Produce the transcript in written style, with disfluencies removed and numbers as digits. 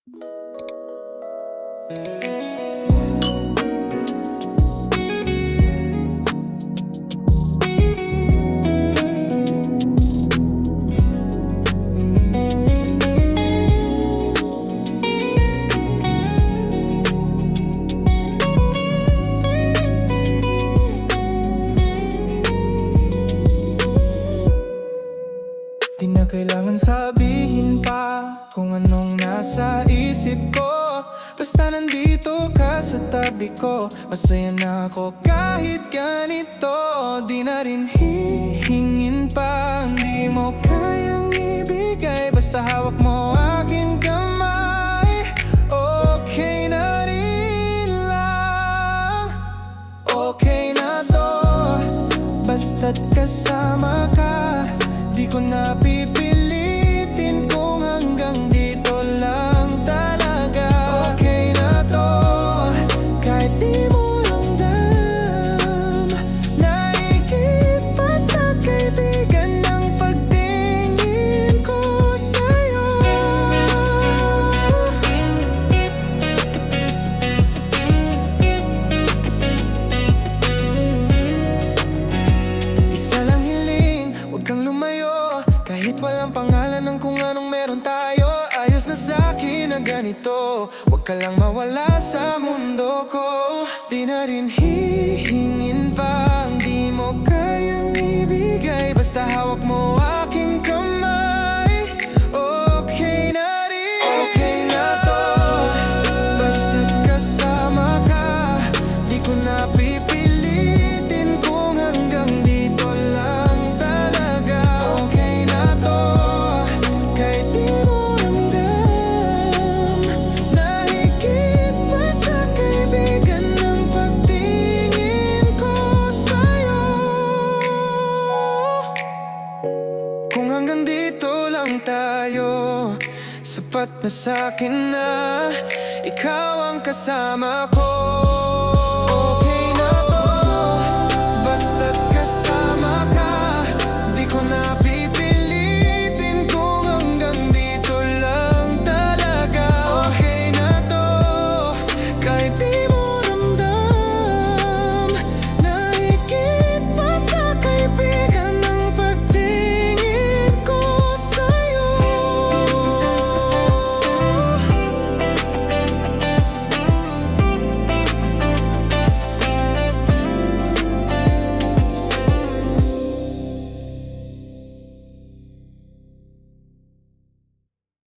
Di na kailangan sabihin pa kung anong nasa isip ko. Basta nandito ka sa tabi ko, masaya na ako kahit ganito. Di na rin hihingin pa, hindi mo kayang ibigay. Basta hawak mo aking kamay, okay na rin lang. Okay na to, basta't kasama ka. Di ko na pipilitin kung hanggang dito lang talaga. Okay na to, kahit di mo ramdam. Naigit pa sa kaibigan ng pagtingin ko sa'yo. Isa lang hiling, huwag kang lumayo. Kahit walang pangalan ng kung anong meron tayo, ayos na sa'kin na ganito. Huwag ka lang mawala sa mundo ko. Di na rin hihingin pa, hindi mo kayang ibigay. Basta hawak mo aking kamay, okay na rin. Okay na to, basta't kasama ka. Di ko na pipilitin kung hanggang dito lang talaga. Okay na to, kahit di mo ramdam. Nahigit pa sa kaibigan ng pagtingin ko sa'yo. Kung hanggang dito lang tayo, sapat na sa'kin na ikaw ang kasama ko.